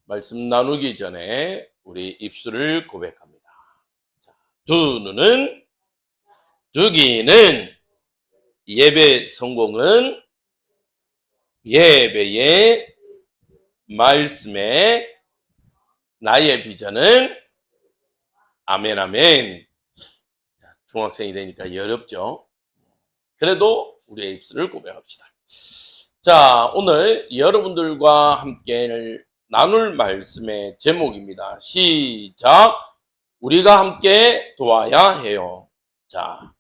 말씀 나누기 전에 우리 입술을 고백합니다. 자, 두 눈은, 두 귀는, 예배 성공은 예배의 말씀에, 나의 비전은 아멘 아멘. 중학생이 되니까 어렵죠. 그래도 우리의 입술을 고백합시다. 자, 오늘 여러분들과 함께 나눌 말씀의 제목입니다. 시작. 우리가 함께 도와야 해요. 자,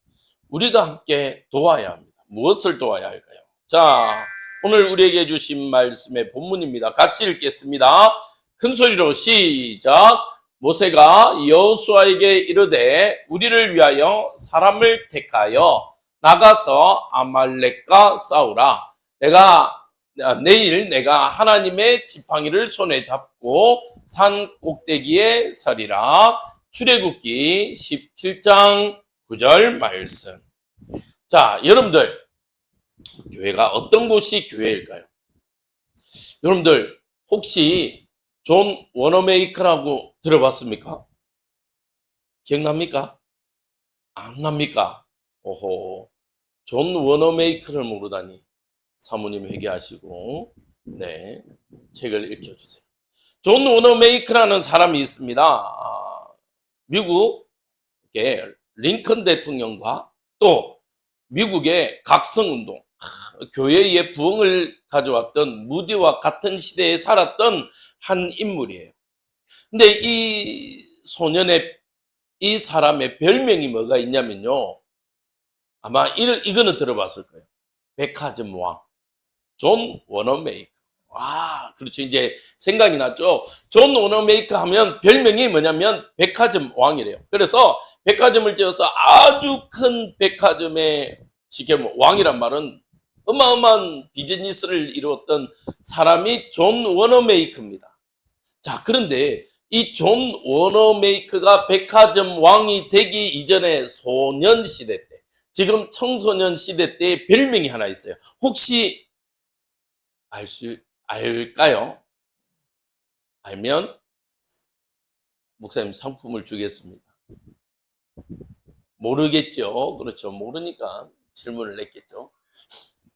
우리가 함께 도와야 합니다. 무엇을 도와야 할까요? 자, 오늘 우리에게 주신 말씀의 본문입니다. 같이 읽겠습니다. 큰 소리로 시작. 모세가 여호수아에게 이르되 우리를 위하여 사람을 택하여 나가서 아말렉과 싸우라. 내가 하나님의 지팡이를 손에 잡고 산 꼭대기에 서리라. 출애굽기 17장 9절 말씀. 자, 여러분들, 교회가 어떤 곳이 교회일까요? 여러분들 혹시 존 워너메이커라고 들어봤습니까? 기억납니까? 안 납니까? 오호, 존 워너메이커를 모르다니. 사모님 회개하시고 네, 책을 읽혀주세요. 존 워너메이커라는 사람이 있습니다. 미국의 링컨 대통령과 또 미국의 각성운동, 교회의 부흥을 가져왔던 무디와 같은 시대에 살았던 한 인물이에요. 근데 이 사람의 별명이 뭐가 있냐면요, 아마 이거는 들어봤을 거예요. 백화점 왕, 존 워너메이커. 그렇죠. 이제 생각이 났죠. 존 워너메이커 하면 별명이 뭐냐면 백화점 왕이래요. 그래서 백화점을 지어서 아주 큰 백화점의, 쉽게 왕이란 말은 어마어마한 비즈니스를 이루었던 사람이 존 워너메이커입니다. 자, 그런데 이 존 워너메이커가 백화점 왕이 되기 이전에 소년 시대 때, 지금 청소년 시대 때의 별명이 하나 있어요. 혹시 알까요? 알면 목사님 상품을 주겠습니다. 모르겠죠? 그렇죠. 모르니까 질문을 냈겠죠.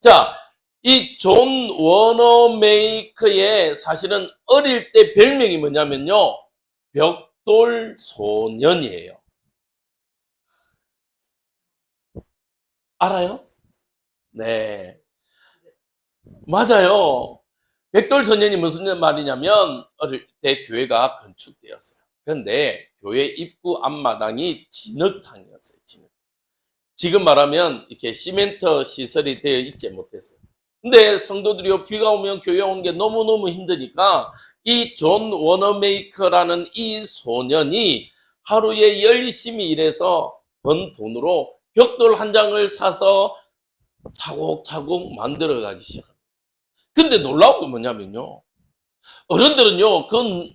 자, 이 존 워너메이커의 사실은 어릴 때 별명이 뭐냐면요, 벽돌 소년이에요. 알아요? 네, 맞아요. 벽돌 소년이 무슨 말이냐면 어릴 때 교회가 건축되었어요. 그런데 교회 입구 앞마당이 진흙탕이었어요. 지금 말하면 이렇게 시멘트 시설이 되어 있지 못했어요. 근데 성도들이 비가 오면 교회 오는 게 너무너무 힘드니까 이 존 워너메이커라는 이 소년이 하루에 열심히 일해서 번 돈으로 벽돌 한 장을 사서 차곡차곡 만들어가기 시작합니다. 근데 놀라운 건 뭐냐면요, 어른들은요 그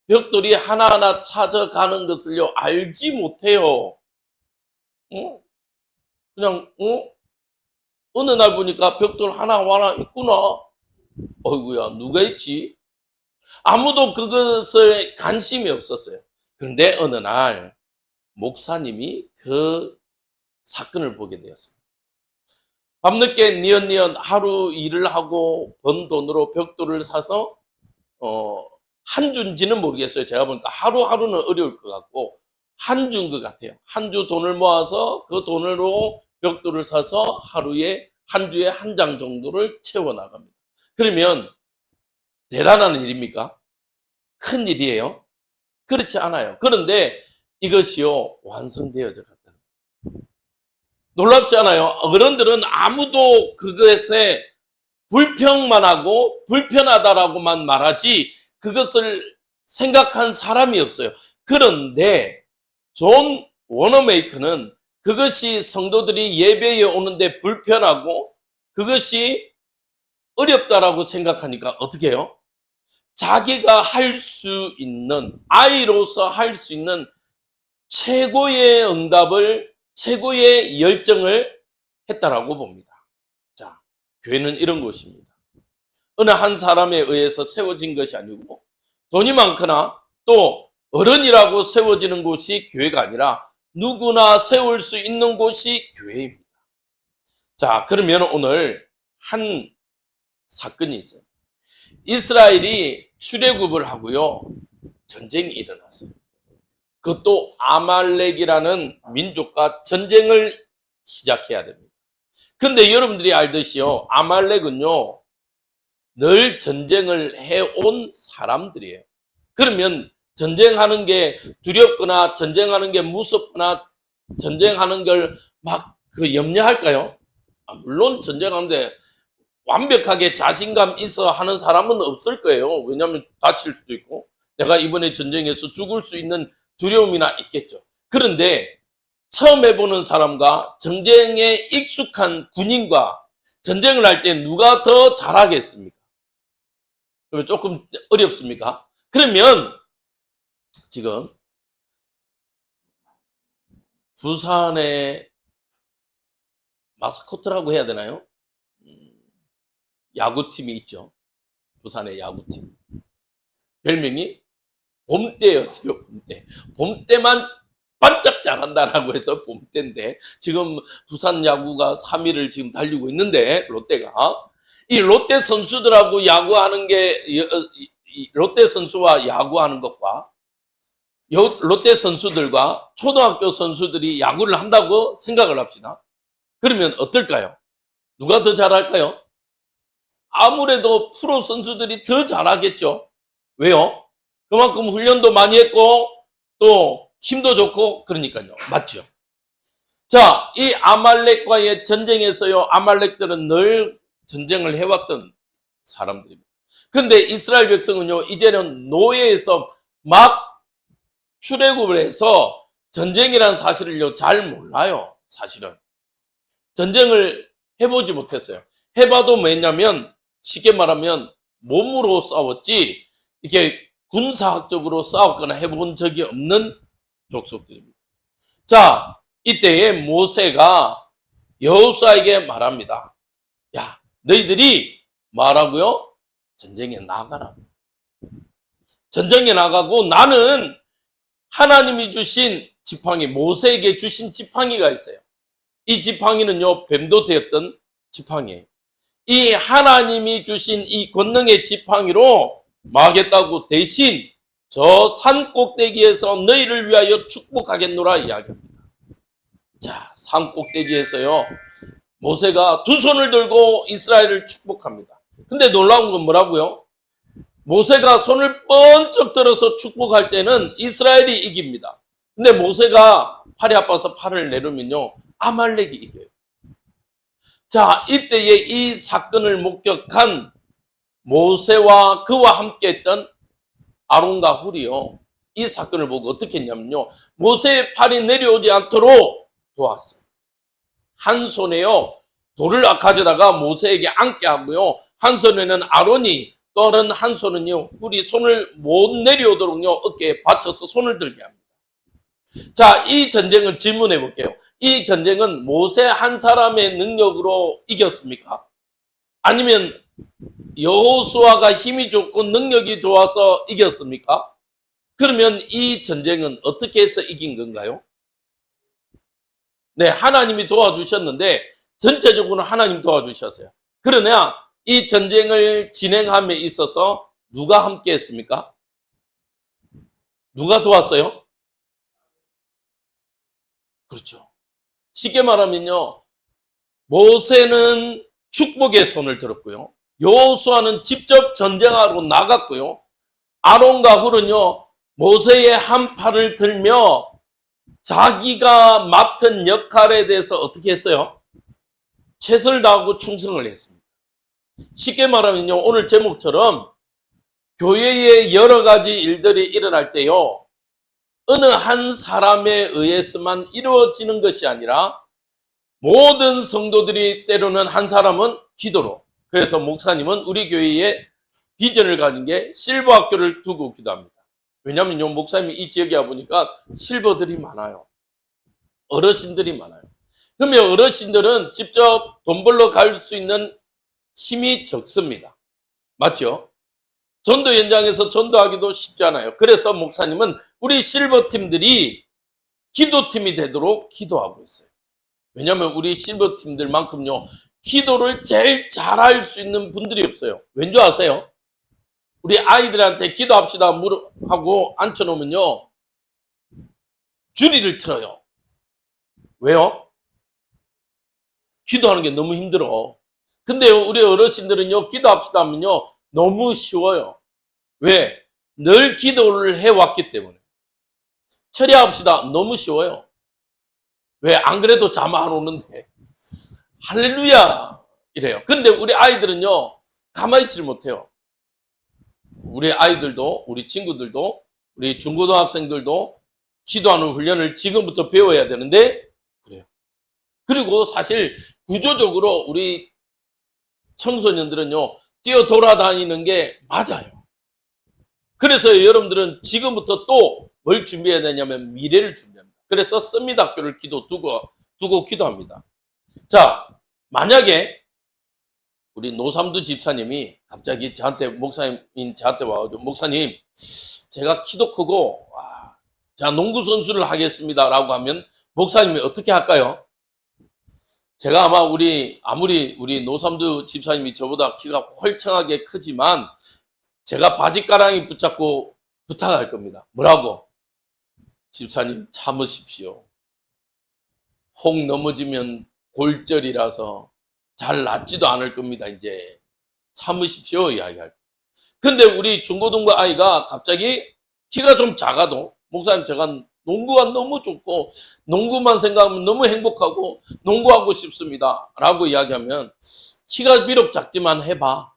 벽돌이 하나하나 찾아가는 것을요 알지 못해요. 그냥 어느 날 보니까 벽돌 하나 있구나. 어이구야, 누가 있지? 아무도 그것을 관심이 없었어요. 그런데 어느 날 목사님이 그 사건을 보게 되었습니다. 밤늦게 니언니언 하루 일을 하고 번 돈으로 벽돌을 사서 한 주인지는 모르겠어요. 제가 보니까 하루하루는 어려울 것 같고 한 주인 것 같아요. 한 주 돈을 모아서 그 돈으로 벽돌을 사서 한 주에 한 장 정도를 채워 나갑니다. 그러면 대단한 일입니까? 큰 일이에요? 그렇지 않아요. 그런데 이것이요 완성되어져 갔다. 놀랍지 않아요? 어른들은 아무도 그것에 불평만 하고 불편하다라고만 말하지 그것을 생각한 사람이 없어요. 그런데 존 워너메이커는 그것이 성도들이 예배에 오는데 불편하고 그것이 어렵다라고 생각하니까 어떻게 해요? 자기가 할 수 있는, 아이로서 할 수 있는 최고의 응답을, 최고의 열정을 했다라고 봅니다. 자, 교회는 이런 곳입니다. 어느 한 사람에 의해서 세워진 것이 아니고 돈이 많거나 또 어른이라고 세워지는 곳이 교회가 아니라 누구나 세울 수 있는 곳이 교회입니다. 자, 그러면 오늘 한 사건이 있어요. 이스라엘이 출애굽을 하고요. 전쟁이 일어났어요. 그것도 아말렉이라는 민족과 전쟁을 시작해야 됩니다. 근데 여러분들이 알듯이요. 아말렉은요. 늘 전쟁을 해온 사람들이에요. 그러면 전쟁하는 게 두렵거나 전쟁하는 게 무섭거나 전쟁하는 걸 막 염려할까요? 물론 전쟁하는데 완벽하게 자신감 있어 하는 사람은 없을 거예요. 왜냐하면 다칠 수도 있고 내가 이번에 전쟁에서 죽을 수 있는 두려움이나 있겠죠. 그런데 처음 해보는 사람과 전쟁에 익숙한 군인과 전쟁을 할 때 누가 더 잘하겠습니까? 그러면 조금 어렵습니까? 그러면 지금 부산의 마스코트라고 해야 되나요? 야구팀이 있죠. 부산의 야구팀. 별명이 봄때였어요. 봄때. 봄때만 반짝 잘한다라고 해서 봄때인데 지금 부산 야구가 3위를 지금 달리고 있는데 롯데가 이 롯데 선수들하고 야구하는 게 롯데 선수와 야구하는 것과 롯데 선수들과 초등학교 선수들이 야구를 한다고 생각을 합시다. 그러면 어떨까요? 누가 더 잘할까요? 아무래도 프로 선수들이 더 잘하겠죠. 왜요? 그만큼 훈련도 많이 했고 또 힘도 좋고 그러니까요. 맞죠? 자, 이 아말렉과의 전쟁에서요. 아말렉들은 늘 전쟁을 해왔던 사람들입니다. 근데 이스라엘 백성은요. 이제는 노예에서 막 출애굽을 해서 전쟁이라는 사실을요. 잘 몰라요. 사실은. 전쟁을 해보지 못했어요. 해봐도 뭐냐면 쉽게 말하면 몸으로 싸웠지 이렇게 군사학적으로 싸웠거나 해본 적이 없는 족속들입니다. 자, 이때에 모세가 여호수아에게 말합니다. 야, 너희들이 뭐라고요? 전쟁에 나가라. 전쟁에 나가고 나는 하나님이 주신 지팡이, 모세에게 주신 지팡이가 있어요. 이 지팡이는요, 뱀도 되었던 지팡이에요. 이 하나님이 주신 이 권능의 지팡이로 마겠다고 대신 저 산 꼭대기에서 너희를 위하여 축복하겠노라 이야기합니다. 자, 산 꼭대기에서요, 모세가 두 손을 들고 이스라엘을 축복합니다. 근데 놀라운 건 뭐라고요? 모세가 손을 번쩍 들어서 축복할 때는 이스라엘이 이깁니다. 근데 모세가 팔이 아파서 팔을 내리면요, 아말렉이 이겨요. 자, 이때에 이 사건을 목격한 모세와 그와 함께 했던 아론과 훌이요, 이 사건을 보고 어떻게 했냐면요, 모세의 팔이 내려오지 않도록 도왔습니다. 한 손에요, 돌을 가져다가 모세에게 앉게 하고요, 한 손에는 아론이, 또 다른 한 손은요, 훌이 손을 못 내려오도록요, 어깨에 받쳐서 손을 들게 합니다. 자, 이 전쟁은 질문해 볼게요. 이 전쟁은 모세 한 사람의 능력으로 이겼습니까? 아니면 여호수아가 힘이 좋고 능력이 좋아서 이겼습니까? 그러면 이 전쟁은 어떻게 해서 이긴 건가요? 네, 하나님이 도와주셨는데 전체적으로 하나님 도와주셨어요. 그러나 이 전쟁을 진행함에 있어서 누가 함께 했습니까? 누가 도왔어요? 그렇죠. 쉽게 말하면요, 모세는 축복의 손을 들었고요, 여호수아는 직접 전쟁하러 나갔고요, 아론과 훌은요, 모세의 한 팔을 들며 자기가 맡은 역할에 대해서 어떻게 했어요? 최선을 다하고 충성을 했습니다. 쉽게 말하면요, 오늘 제목처럼 교회에 여러 가지 일들이 일어날 때요, 어느 한 사람에 의해서만 이루어지는 것이 아니라 모든 성도들이 때로는 한 사람은 기도로, 그래서 목사님은 우리 교회에 비전을 가진 게 실버 학교를 두고 기도합니다. 왜냐하면 목사님이 이 지역에 와보니까 실버들이 많아요. 어르신들이 많아요. 그러면 어르신들은 직접 돈 벌러 갈 수 있는 힘이 적습니다. 맞죠? 전도 현장에서 전도하기도 쉽잖아요. 그래서 목사님은 우리 실버팀들이 기도팀이 되도록 기도하고 있어요. 왜냐하면 우리 실버팀들만큼요, 기도를 제일 잘할 수 있는 분들이 없어요. 왠지 아세요? 우리 아이들한테 기도합시다 하고 앉혀놓으면요, 주리를 틀어요. 왜요? 기도하는 게 너무 힘들어. 근데 우리 어르신들은요, 기도합시다 하면요, 너무 쉬워요. 왜? 늘 기도를 해왔기 때문에. 처리합시다. 너무 쉬워요. 왜? 안 그래도 잠 안 오는데. 할렐루야! 이래요. 근데 우리 아이들은요, 가만히 있지를 못해요. 우리 아이들도, 우리 친구들도, 우리 중고등학생들도 기도하는 훈련을 지금부터 배워야 되는데, 그래요. 그리고 사실 구조적으로 우리 청소년들은요, 뛰어 돌아다니는 게 맞아요. 그래서 여러분들은 지금부터 또 뭘 준비해야 되냐면 미래를 준비합니다. 그래서 썸밋학교를 두고 기도합니다. 자, 만약에 우리 노삼두 집사님이 갑자기 저한테 와가지고, 목사님, 제가 키도 크고, 자, 농구 선수를 하겠습니다. 라고 하면, 목사님이 어떻게 할까요? 제가 아마 아무리 우리 노삼두 집사님이 저보다 키가 홀창하게 크지만, 제가 바지가랑이 붙잡고 부탁할 겁니다. 뭐라고? 집사님, 참으십시오. 혹 넘어지면 골절이라서 잘 낫지도 않을 겁니다. 이제 참으십시오. 이야기할. 근데 우리 중고등부 아이가 갑자기 키가 좀 작아도, 목사님, 제가 농구가 너무 좋고 농구만 생각하면 너무 행복하고 농구하고 싶습니다. 라고 이야기하면, 키가 비록 작지만 해봐.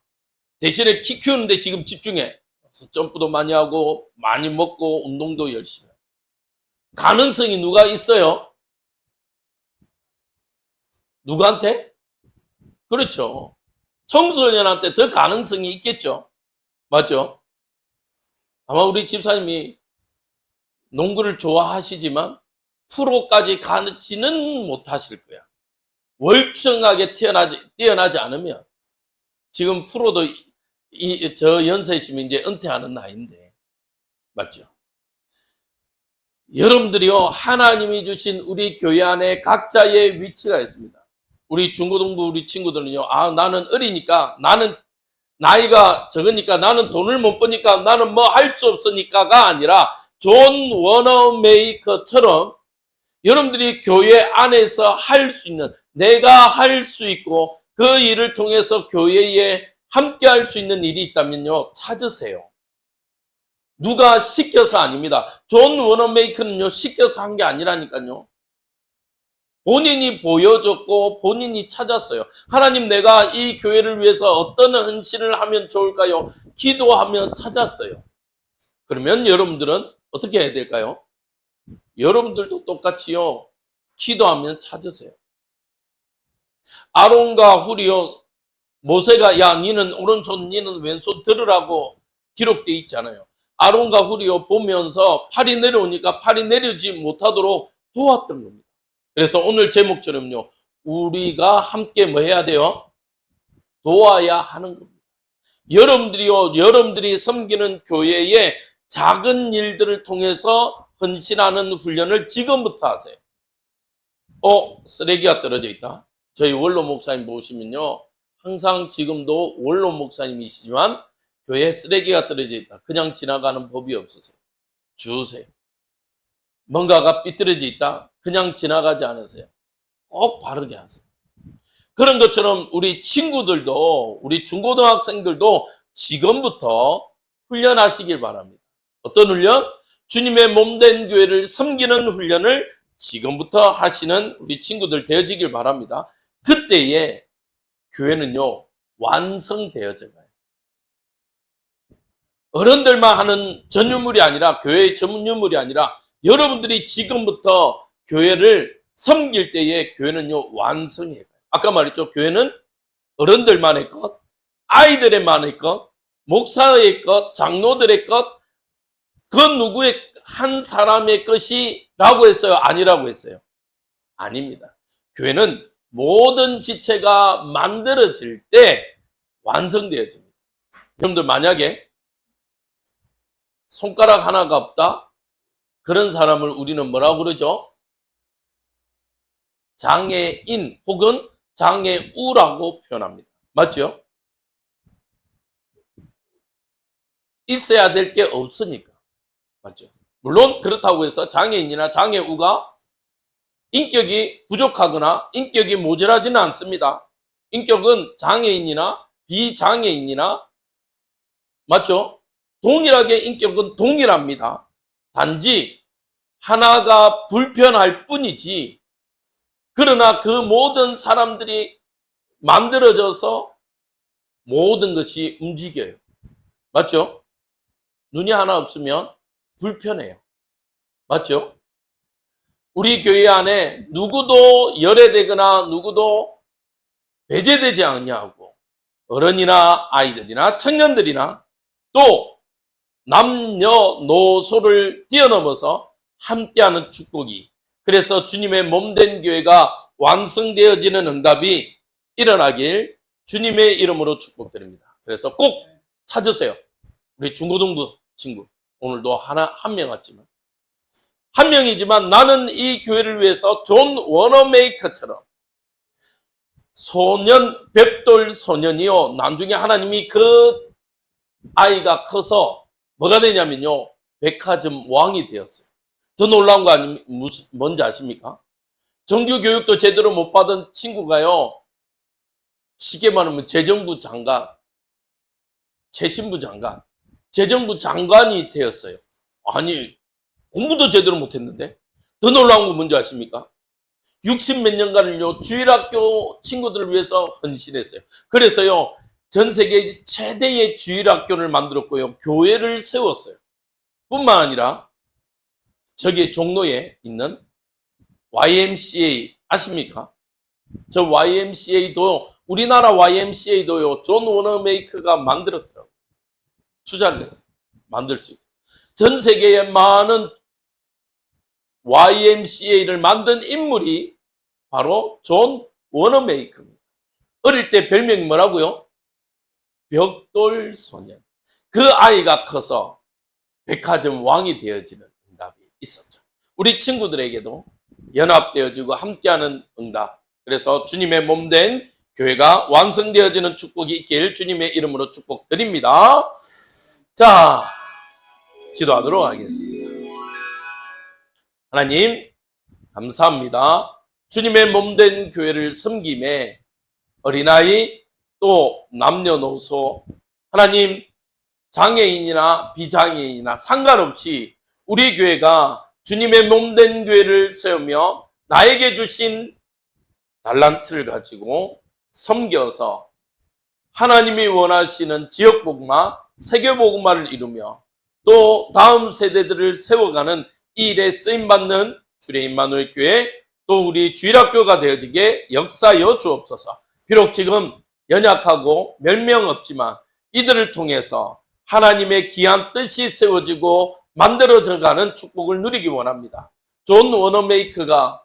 대신에 키 키우는데 지금 집중해. 그래서 점프도 많이 하고 많이 먹고 운동도 열심히 하고. 가능성이 누가 있어요? 누구한테? 그렇죠. 청소년한테 더 가능성이 있겠죠. 맞죠? 아마 우리 집사님이 농구를 좋아하시지만 프로까지 가지는 못하실 거야. 월등하게 뛰어나지 않으면. 지금 프로도 저 연세시면 이제 은퇴하는 나이인데. 맞죠? 여러분들이요, 하나님이 주신 우리 교회 안에 각자의 위치가 있습니다. 우리 중고등부 우리 친구들은요, 나는 어리니까, 나는 나이가 적으니까, 나는 돈을 못 버니까, 나는 뭐 할 수 없으니까가 아니라, 존 워너메이커처럼 여러분들이 교회 안에서 할 수 있는, 내가 할 수 있고 그 일을 통해서 교회에 함께 할 수 있는 일이 있다면요, 찾으세요. 누가 시켜서 아닙니다. 존 워너메이커는요, 시켜서 한 게 아니라니까요. 본인이 보여줬고 본인이 찾았어요. 하나님, 내가 이 교회를 위해서 어떤 헌신을 하면 좋을까요? 기도하며 찾았어요. 그러면 여러분들은 어떻게 해야 될까요? 여러분들도 똑같이요, 기도하면 찾으세요. 아론과 훌이요, 모세가 야, 니는 오른손, 니는 왼손 들으라고 기록되어 있잖아요. 아론과 훌이요, 보면서 팔이 내려오니까 팔이 내려오지 못하도록 도왔던 겁니다. 그래서 오늘 제목처럼요, 우리가 함께 뭐 해야 돼요? 도와야 하는 겁니다. 여러분들이 섬기는 교회의 작은 일들을 통해서 헌신하는 훈련을 지금부터 하세요. 쓰레기가 떨어져 있다. 저희 원로 목사님 보시면요, 항상 지금도 원로 목사님이시지만 교회에 쓰레기가 떨어져 있다. 그냥 지나가는 법이 없으세요. 주우세요. 뭔가가 삐뚤어져 있다. 그냥 지나가지 않으세요. 꼭 바르게 하세요. 그런 것처럼 우리 친구들도, 우리 중고등학생들도 지금부터 훈련하시길 바랍니다. 어떤 훈련? 주님의 몸된 교회를 섬기는 훈련을 지금부터 하시는 우리 친구들 되어지길 바랍니다. 그때에 교회는요, 완성되어져 가요. 어른들만 하는 전유물이 아니라, 교회의 전유물이 아니라, 여러분들이 지금부터 교회를 섬길 때에 교회는요, 완성해 가요. 아까 말했죠. 교회는 어른들만의 것, 아이들의만의 것, 목사의 것, 장로들의 것, 그 누구의 한 사람의 것이라고 했어요? 아니라고 했어요? 아닙니다. 교회는 모든 지체가 만들어질 때 완성되어집니다. 여러분들, 만약에 손가락 하나가 없다? 그런 사람을 우리는 뭐라고 그러죠? 장애인 혹은 장애우라고 표현합니다. 맞죠? 있어야 될 게 없으니까. 맞죠? 물론 그렇다고 해서 장애인이나 장애우가 인격이 부족하거나 인격이 모자라지는 않습니다. 인격은 장애인이나 비장애인이나 맞죠? 동일하게 인격은 동일합니다. 단지 하나가 불편할 뿐이지, 그러나 그 모든 사람들이 만들어져서 모든 것이 움직여요. 맞죠? 눈이 하나 없으면 불편해요. 맞죠? 우리 교회 안에 누구도 열애되거나 누구도 배제되지 않냐고, 어른이나 아이들이나 청년들이나 또 남녀노소를 뛰어넘어서 함께하는 축복이, 그래서 주님의 몸된 교회가 완성되어지는 응답이 일어나길 주님의 이름으로 축복드립니다. 그래서 꼭 찾으세요. 우리 중고등부 친구, 오늘도 한 명 왔지만, 한 명이지만 나는 이 교회를 위해서 존 워너메이커처럼 소년, 벽돌 소년이요, 나중에 하나님이 그 아이가 커서 뭐가 되냐면요, 백화점 왕이 되었어요. 더 놀라운 거 뭔지 아십니까? 정규 교육도 제대로 못 받은 친구가요, 쉽게 말하면 재정부 장관, 최신부 장관, 재정부 장관이 되었어요. 아니, 공부도 제대로 못했는데. 더 놀라운 건 뭔지 아십니까? 60몇 년간을요, 주일학교 친구들을 위해서 헌신했어요. 그래서요, 전 세계 최대의 주일학교를 만들었고요, 교회를 세웠어요. 뿐만 아니라 저기 종로에 있는 YMCA 아십니까? 저 YMCA도, 우리나라 YMCA도요, 존 워너메이커가 만들었더라고요. 투자를 해서 만들 수 있도록. 전 세계에 많은 YMCA를 만든 인물이 바로 존 워너메이커입니다. 어릴 때 별명이 뭐라고요? 벽돌 소년. 그 아이가 커서 백화점 왕이 되어지는 응답이 있었죠. 우리 친구들에게도 연합되어지고 함께하는 응답, 그래서 주님의 몸된 교회가 완성되어지는 축복이 있길 주님의 이름으로 축복드립니다. 자, 기도하도록 하겠습니다. 하나님 감사합니다. 주님의 몸된 교회를 섬김에 어린아이 또 남녀노소, 하나님 장애인이나 비장애인이나 상관없이 우리 교회가 주님의 몸된 교회를 세우며 나에게 주신 달란트를 가지고 섬겨서 하나님이 원하시는 지역복음화, 세계복음화를 이루며 또 다음 세대들을 세워가는 이 일에 쓰임받는 주의 임마누엘 교회, 또 우리 주일학교가 되어지게 역사여 주옵소서. 비록 지금 연약하고 몇 명 없지만 이들을 통해서 하나님의 귀한 뜻이 세워지고 만들어져가는 축복을 누리기 원합니다. 존 워너메이커가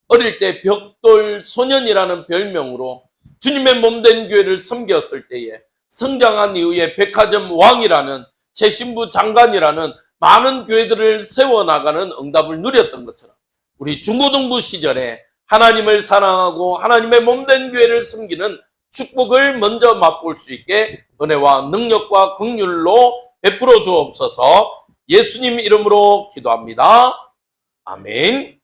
어릴 때 벽돌 소년이라는 별명으로 주님의 몸된 교회를 섬겼을 때에 성장한 이후에 백화점 왕이라는, 최신부 장관이라는 많은 교회들을 세워나가는 응답을 누렸던 것처럼 우리 중고등부 시절에 하나님을 사랑하고 하나님의 몸된 교회를 섬기는 축복을 먼저 맛볼 수 있게 은혜와 능력과 긍휼로 베풀어 주옵소서. 예수님 이름으로 기도합니다. 아멘.